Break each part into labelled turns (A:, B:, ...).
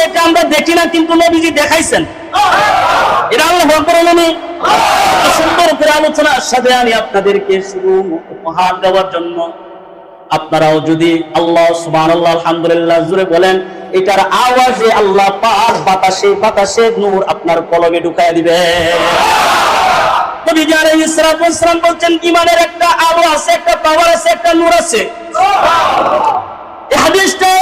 A: এটা আমরা দেখি না, কিন্তু নবীজি দেখাইছেন। এটা আল্লাহু আকবার। আমি সুন্দর করে আলোচনার সাথে আমি আপনাদেরকে শুধু উপহার দেওয়ার জন্য, আপনারাও যদি আল্লাহ সুবহানাল্লাহ আলহামদুলিল্লাহ জুড়ে বলেন, এটার আওয়াজে আল্লাহ পাক বাতাসে বাতাসে নূর আপনার কলবে ঢুকায় দিবে। নবী আলাইহিস সালাতু ওয়াস সালাম বলেন, ঈমানের একটা আলো আছে, একটা পাওয়ার আছে, একটা নূর আছে। এই হাদিসটা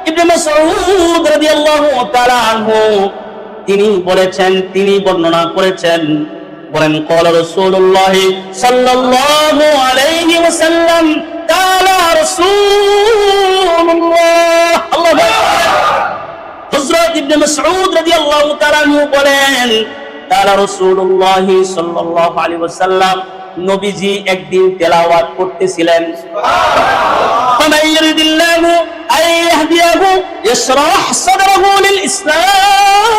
A: ইবনে মাসউদ রাদিয়াল্লাহু তাআলা আনহু তিনি বলেছেন, তিনি বর্ণনা করেছেন, বলেন ক্বালা রাসূলুল্লাহ সাল্লাল্লাহু আলাইহি ওয়াসাল্লাম ক্বালা রাসূলুল্লাহ। আল্লাহু আকবার। হযরত ইবনে মাসউদ রাদিয়াল্লাহু তাআলা আনহু বলেন, ক্বালা রাসূলুল্লাহ সাল্লাল্লাহু আলাইহি ওয়াসাল্লাম, নবীজি একদিন তেলাওয়াত করতেছিলেন, সুবহানাল্লাহ, ফামান ইউরিদিল্লাহু আন ইয়াহদিয়াহু ইশরাহ সাদরাহু লিল ইসলাম।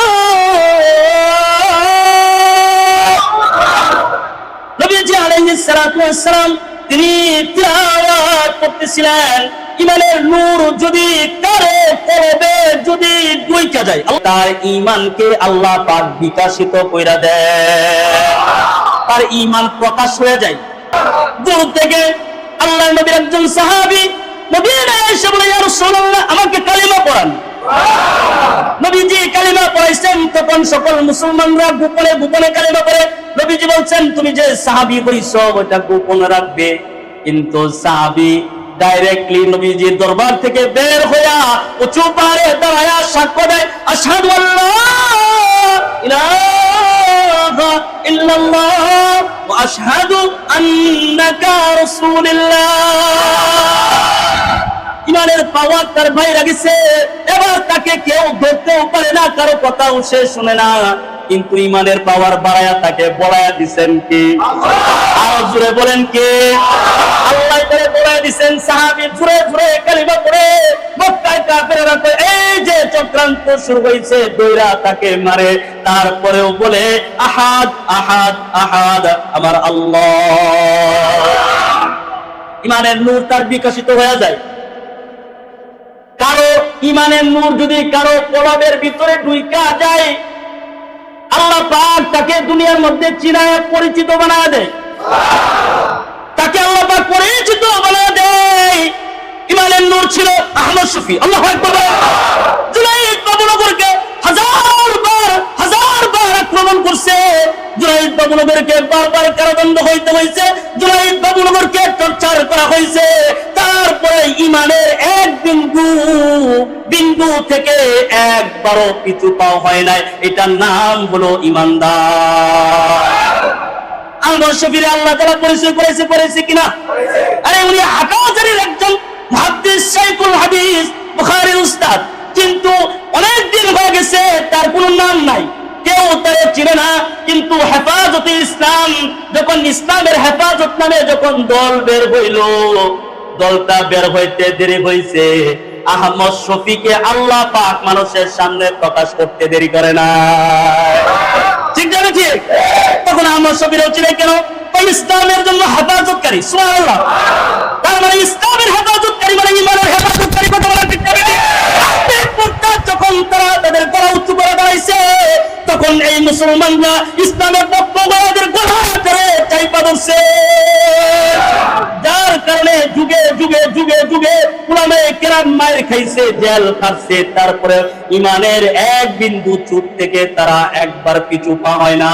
A: নবীজি আলাইহিস সালাতু ওয়াস সালাম তিনি তেলাওয়াত করতেছিলেন, ঈমানের নূর যদি কারো কলবে যদি ঢুকে যায়, তার ঈমানকে আল্লাহ পাক বিকশিত কইরা দেয়, তার ঈমান প্রকাশ হয়ে যায়। দূর থেকে আল্লাহর নবীর একজন সাহাবী মদিনায় এসে বলে, ইয়া রাসূলুল্লাহ, আমাকে কালিমা পড়ান। নবীজি কালিমা পড়াইছেন, তখন সকল মুসলমানরা গোপনে গোপনে কালিমা পড়ে। নবীজি বলছেন, তুমি যে সাহাবী হইছো ওটা গোপন রাখবে। কিন্তু সাহাবী ডাইরেক্টলি নবীজির দরবার থেকে বের হইয়া উঁচু পাহাড়ে দাঁড়ায়া সাক্ষ্য দেয়, আশহাদু আল্লাহ ইলাহা ইল্লাল্লাহ ওয়া আশহাদু আন্নাকা রাসূলুল্লাহ। ঈমানের পাওয়ার তার বাইরে গেছে, এবার তাকে কেউ ধরতেও পারে না, কারো কথাও সে শুনে না। কিন্তু ঈমানের পাওয়ার বাড়ায়া তাকে বলায়া দিবেন কি? আর জোরে বলেন কে? আল্লাহ তারে বলায়া দিবেন। সাহাবী জোরে জোরে কালিমা পড়ে মক্কায় কাফেররা কয়, এই যে চক্রান্ত শুরু হইছে, দইরা তাকে মারে। তারপরেও বলে, আহাদ আহাদ আহাদ, আমার আল্লাহ। ঈমানের নূর তার বিকশিত হয়ে যায়। কারো ঈমানের নূর যদি কারো কলবের ভিতরে ঢুইকা যায়, আল্লাহ পাক তাকে দুনিয়ার মধ্যে চিনায় পরিচিত বানায় দেয়, তাকে আল্লাহ পাক পরিচিত বানায় দেয়। ঈমানের নূর ছিল আহমদ শফি, আল্লাহু আকবার। জুনাইদ বাবুনগরকে হাজার বার আক্রমণ করছে, জুনাইদ বাবুনগরকে বারবার কারাদণ্ড হইতে হয়েছে, জুনাইদ বাবুনগরকে টর্চার করা হয়েছে। তারপরে ঈমানের এক বিন্দু থেকে একবারও পিছু পাওয়া হয় নাই। এটার নাম হলো ঈমানদার। আহমদ শফিরে আল্লাহ তাআলা পরিচয় করেছে কিনা? আরে উনি হাফেজের একজন মুহাদ্দিস, শাইখুল হাদিস, বুখারীর উস্তাদ, কিন্তু অনেক দিন হয়ে গেছে তার কোনো নাম নাই, কেউ তারে চিনে না। কিন্তু হেফাজতে ইসলাম, যখন ইসলামের হেফাজত নামে যখন দল বের হইল, দলটা বের হইতে দেরি হইছে, আহমদ শফিকে আল্লাহ পাক মানুষের সামনে প্রকাশ করতে দেরি করে না। ঠিক জানে ঠিক? তখন আহমদ শফির চিনে কেন? ইসলামের জন্য হেফাজতকারী, সুবহানাল্লাহ। তার মানে ইসলামের হেফাজতকারী মানে ঈমানের হেফাজতকারী। কথা বলা ঠিক না? যখন তারা তাদের গলা উঁচু করে দাঁড়াইছে, তখন এই মুসলমানরা ইসলামের পক্ষ গলাদের গলা ধরে চাইপা ধরছে, যার কারণে যুগে যুগে যুগে যুগে উলামায়ে কেরাম মায়ের খাইছে, জেল খাচ্ছে। তারপরে ঈমানের এক বিন্দু চুট থেকে তারা একবার পিছু পা হয় না।